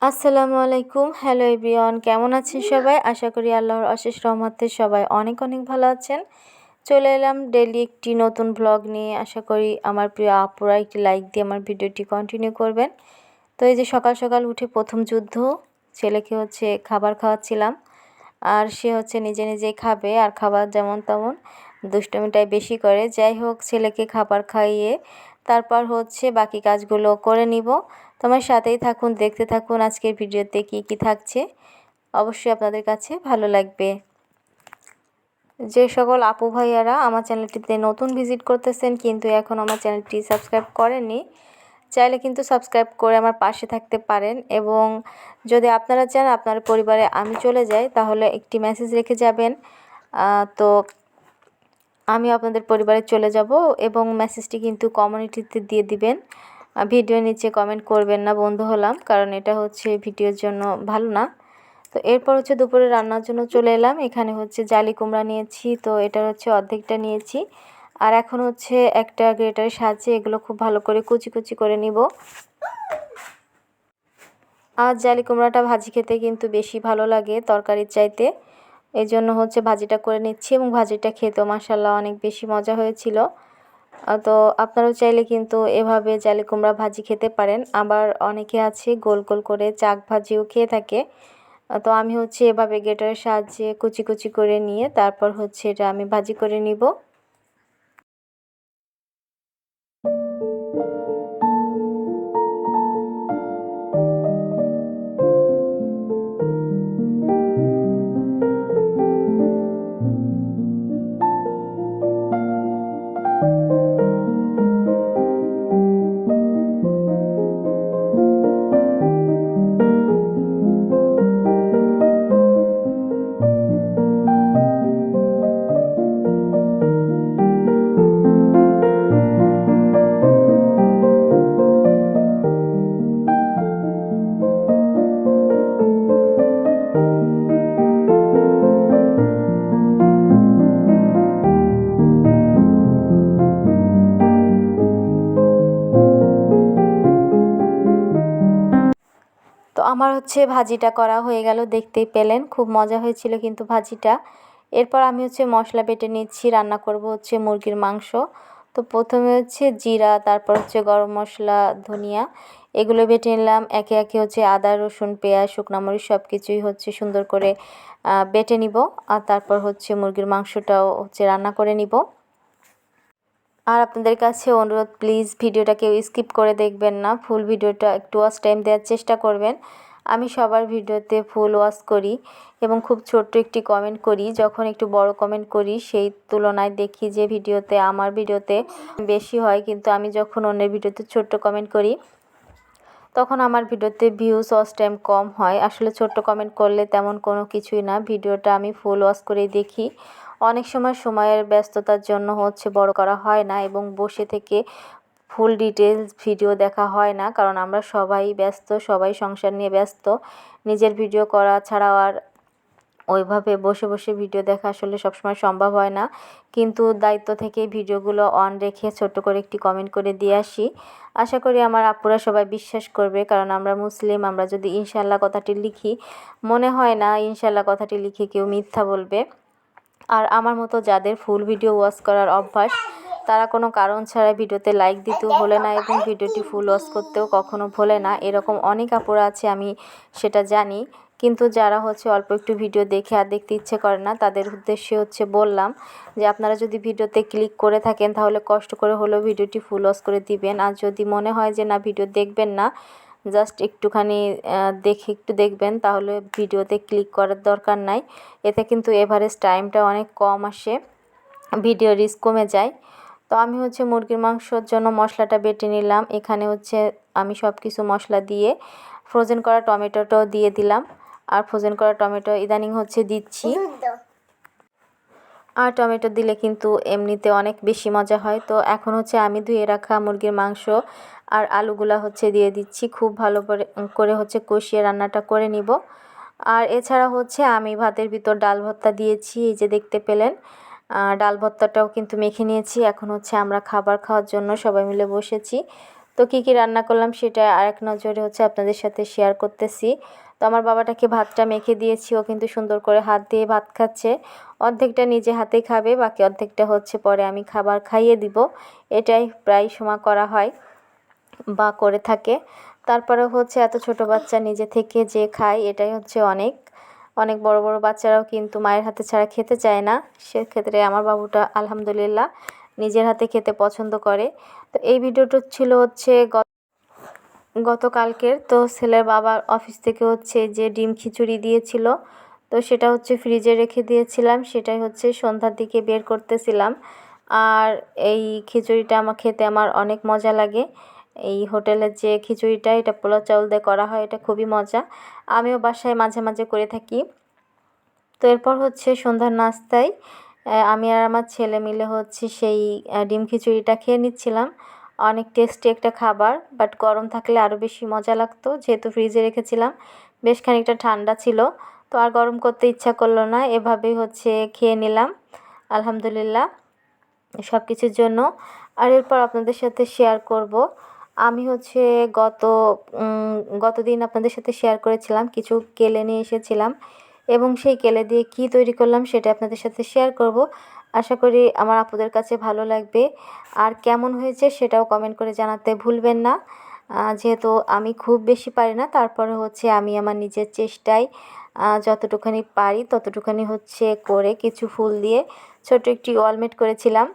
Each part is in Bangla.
আসসালামু আলাইকুম। হ্যালো এভরিওয়ান, কেমন আছেন সবাই? আশা করি আল্লাহর অশেষ রহমতে সবাই অনেক অনেক ভালো আছেন। চলে এলাম ডেইলি একটি নতুন ব্লগ নিয়ে। আশা করি আমার প্রিয় আপুরা একটি লাইক দিয়ে আমার ভিডিওটি কন্টিনিউ করবেন। তো এই যে সকাল সকাল উঠে প্রথম যুদ্ধ, ছেলেকে খাবার খাওয়াচ্ছিলাম। আর সে নিজে নিজেই খাবে, আর খাবার যেমন তেমন দুষ্টুমিটাই বেশি করে। যাই হোক, ছেলেকে খাবার খাইয়ে তারপর বাকি কাজগুলো করে নিব। তোমার সাথেই থাকুন, দেখতে থাকুন আজকের ভিডিওতে কি কি থাকছে। অবশ্যই আপনাদের কাছে ভালো লাগবে। যে সকল আপু ভাইয়ারা আমার চ্যানেলটিতে নতুন ভিজিট করতেছেন কিন্তু এখন আমার চ্যানেলটি সাবস্ক্রাইব করেননি, চাইলে কিন্তু সাবস্ক্রাইব করে আমার পাশে থাকতে পারেন। এবং যদি আপনারা চান আপনার পরিবারে আমি চলে যাই, তাহলে একটি মেসেজ রেখে যাবেন। তো আমি আপনাদের পরিবারে চলে যাব, এবং মেসেজটি কিন্তু কমিউনিটিতে দিয়ে দিবেন। ভিডিও নিচে কমেন্ট করবেন না বন্ধু হলাম, কারণ এটা ভিডিওর জন্য ভালো না। তো এরপর দুপুরে রান্নার জন্য চলে এলাম। এখানে জালি কুমড়া নিয়েছি, তো এটার অর্ধেকটা নিয়েছি। আর এখন একটা গ্রেটারের সাহায্যে এগুলো খুব ভালো করে কুচি কুচি করে নিব। আর জালি কুমড়াটা ভাজি খেতে কিন্তু বেশি ভালো লাগে তরকারির চাইতে, এই জন্য ভাজিটা করে নিচ্ছি। এবং ভাজিটা খেতেও মাশাআল্লাহ অনেক বেশি মজা হয়েছিল। তো আপনারাও চাইলে কিন্তু এভাবে জালি কুমড়া ভাজি খেতে পারেন। আবার অনেকে আছে গোল গোল করে চাক ভাজিও খেয়ে থাকে। তো আমি এভাবে গ্রেটারের সাহায্যে কুচি কুচি করে নিয়ে তারপর এটা আমি ভাজি করে নিব। তো আমার ভাজিটা করা হয়ে গেল, দেখতেই পেলেন খুব মজা হয়েছিল কিন্তু ভাজিটা। এরপর আমি মশলা বেটে নিচ্ছি, রান্না করব মুরগির মাংস। তো প্রথমে জিরা, তারপর গরম মশলা, ধনিয়া, এগুলো বেটে নিলাম। একে একে আদা, রসুন, পেঁয়াজ, শুকনো মরিচ সব কিছুই সুন্দর করে বেটে নিব। আর তারপর মুরগির মাংসটাও রান্না করে নিব। আর আপনাদের কাছে অনুরোধ, প্লিজ ভিডিওটা কেউ স্কিপ করে দেখবেন না, ফুল ভিডিওটা একটু ওয়াচ টাইম দেওয়ার চেষ্টা করবেন। আমি সবার ভিডিওতে ফুল ওয়াচ করি এবং খুব ছোট্ট একটি কমেন্ট করি। যখন একটু বড় কমেন্ট করি সেই তুলনায় দেখি যে আমার ভিডিওতে বেশি হয়, কিন্তু আমি যখন অন্যের ভিডিওতে ছোট্ট কমেন্ট করি তখন আমার ভিডিওতে ভিউজ ওয়াচ টাইম কম হয়। আসলে ছোট্ট কমেন্ট করলে তেমন কোনো কিছুই না, ভিডিওটা আমি ফুল ওয়াচ করেই দেখি। অনেক সময়ের ব্যস্ততার জন্য বড় করা হয় না এবং বসে থেকে ফুল ডিটেলস ভিডিও দেখা হয় না, কারণ আমরা সবাই ব্যস্ত, সবাই সংসার নিয়ে ব্যস্ত। নিজের ভিডিও করা ছাড়াও আর ওইভাবে বসে বসে ভিডিও দেখা আসলে সবসময় সম্ভব হয় না। কিন্তু দায়িত্ব থেকে ভিডিওগুলো অন রেখে ছোট্ট করে একটি কমেন্ট করে দিয়ে আসি। আশা করি আমার আপুরা সবাই বিশ্বাস করবে, কারণ আমরা মুসলিম। আমরা যদি ইনশাআল্লাহ কথাটি লিখি, মনে হয় না ইনশাআল্লাহ কথাটি লিখে কেউ মিথ্যা বলবে। আর আমার মতো যাদের ফুল ভিডিও ওয়াচ করার অভ্যাস, তারা কোনো কারণ ছাড়াই ভিডিওতে লাইক দিতেও ভোলে না এবং ভিডিওটি ফুল ওয়াচ করতেও কখনো ভোলে না। এরকম অনেক আপুরা আছে, আমি সেটা জানি। কিন্তু যারা অল্প একটু ভিডিও দেখে আর দেখতে ইচ্ছে করে না, তাদের উদ্দেশ্যে বললাম যে আপনারা যদি ভিডিওতে ক্লিক করে থাকেন তাহলে কষ্ট করে হলেও ভিডিওটি ফুল ওয়াচ করে দিবেন। আর যদি মনে হয় যে না ভিডিও দেখবেন না, জাস্ট একটুখানি একটু দেখবেন, তাহলে ভিডিওতে ক্লিক করার দরকার নাই। এতে কিন্তু এভারেজ টাইমটা অনেক কম আসে, ভিডিও রিস্ক কমে যায়। তো আমি মুরগির মাংসর জন্য মশলাটা বেটে নিলাম। এখানে আমি সব কিছু মশলা দিয়ে ফ্রোজেন করা টমেটোটাও দিয়ে দিলাম। আর ফ্রোজেন করা টমেটো ইদানিং দিচ্ছি। আর টমেটো দিলে কিন্তু এমনিতে অনেক বেশি মজা হয়। তো এখন আমি ধুয়ে রাখা মুরগির মাংস আর আলুগুলা দিয়ে দিচ্ছি। খুব ভালো করে কষিয়ে রান্নাটা করে নিব। আর এছাড়া আমি ভাতের ভিতর ডাল ভর্তা দিয়েছি, এই যে দেখতে পেলেন। ডাল ভর্তাটাও কিন্তু মেখে নিয়েছি। এখন আমরা খাবার খাওয়ার জন্য সবাই মিলে বসেছি। তো কী কী রান্না করলাম সেটা আরেক নজরে হচ্ছে আপনাদের সাথে শেয়ার করতেছি। তো আমার বাবাটাকে ভাতটা মেখে দিয়েছি, ও কিন্তু সুন্দর করে হাত দিয়ে ভাত খাচ্ছে। অর্ধেকটা নিজে হাতেই খাবে, বাকি অর্ধেকটা হচ্ছে পরে আমি খাবার খাইয়ে দিব। এটাই প্রায় সময় করা হয় বা করে থাকে। তারপরে হচ্ছে এত ছোট বাচ্চা নিজে থেকে যে খায়, এটাই হচ্ছে অনেক। অনেক বড় বড় বাচ্চারাও কিন্তু মায়ের হাতে ছাড়া খেতে চায় না। সেক্ষেত্রে আমার বাবুটা আলহামদুলিল্লাহ নিজের হাতে খেতে পছন্দ করে। তো এই ভিডিওটা ছিল হচ্ছে গতকালকের। তো ছেলের বাবার অফিস থেকে হচ্ছে যে ডিম খিচুড়ি দিয়েছিল, তো সেটা হচ্ছে ফ্রিজে রেখে দিয়েছিলাম, সেটাই হচ্ছে সন্ধ্যার দিকে বের করতেছিলাম। আর এই খিচুড়িটা খেতে আমার অনেক মজা লাগে। এই হোটেলের যে খিচুড়িটা, এটা পোলাও চাউল দিয়ে করা হয়, এটা খুবই মজা। আমিও বাসায় মাঝে মাঝে করে থাকি। তো এরপর হচ্ছে সন্ধ্যার নাস্তায় আমি আর আমার ছেলে মিলে হচ্ছে সেই ডিম খিচুড়িটা খেয়ে নিচ্ছিলাম। অনেক টেস্টি একটা খাবার, বাট গরম থাকলে আরও বেশি মজা লাগতো। যেহেতু ফ্রিজে রেখেছিলাম, বেশ খানিকটা ঠান্ডা ছিল, তো আর গরম করতে ইচ্ছা করলো না, এভাবেই হচ্ছে খেয়ে নিলাম আলহামদুলিল্লাহ সব কিছুর জন্য। আর এরপর আপনাদের সাথে শেয়ার করব, আমি হচ্ছে গতদিন আপনাদের সাথে শেয়ার করেছিলাম কিছু কেলে নিয়ে এসেছিলাম, এবং সেই কেলে দিয়ে কি তৈরি করলাম সেটা আপনাদের সাথে শেয়ার করব। আশা করি আমার আপুদের কাছে ভালো লাগবে। আর কেমন হয়েছে সেটাও কমেন্ট করে জানাতে ভুলবেন না। যেহেতু আমি খুব বেশি পারি না, তারপরে হচ্ছে আমি আমার নিজের চেষ্টায় যতটুখানি পারি ততটুখানি হচ্ছে করে কিছু ফুল দিয়ে ছোট একটি ওয়ালমেট করেছিলাম।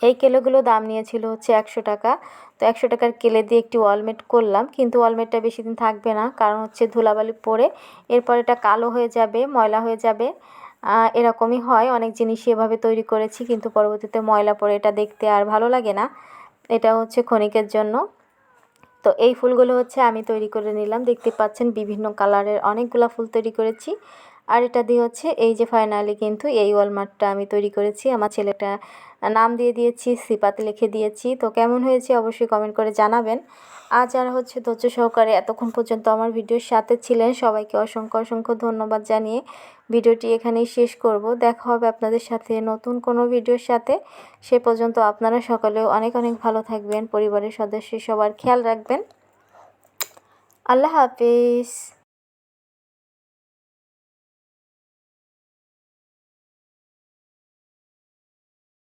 এই কেলোগুলো দাম নিয়েছিল হচ্ছে 100 টাকা। তো 100 টাকার কেলে দিয়ে একটি ওয়ালমেট করলাম, কিন্তু ওয়ালমেটটা বেশি দিন থাকবে না, কারণ হচ্ছে ধুলাবালি পড়ে এরপর এটা কালো হয়ে যাবে, ময়লা হয়ে যাবে। এরকমই হয়, অনেক জিনিসই এভাবে তৈরি করেছি, কিন্তু পরবর্তীতে ময়লা পড়ে এটা দেখতে আর ভালো লাগে না। এটা হচ্ছে ক্ষণিকের জন্য। তো এই ফুলগুলো হচ্ছে আমি তৈরি করে নিলাম, দেখতে পাচ্ছেন বিভিন্ন কালারের অনেকগুলো ফুল তৈরি করেছি। আর এটা দিয়ে হচ্ছে এই যে ফাইনালি কিন্তু এই ওয়ালমার্টটা আমি তৈরি করেছি। আমার ছেলেটা নাম দিয়ে দিয়েছি, সিপাতে লিখে দিয়েছি। তো কেমন হয়েছে অবশ্যই কমেন্ট করে জানাবেন। আর যারা হচ্ছে ধৈর্য সহকারে এতক্ষণ পর্যন্ত আমার ভিডিওর সাথে ছিলেন, সবাইকে অসংখ্য অসংখ্য ধন্যবাদ জানিয়ে ভিডিওটি এখানেই শেষ করব। দেখা হবে আপনাদের সাথে নতুন কোনো ভিডিওর সাথে। সে পর্যন্ত আপনারা সকলেও অনেক অনেক ভালো থাকবেন, পরিবারের সদস্য সবার খেয়াল রাখবেন। আল্লাহ হাফিজ।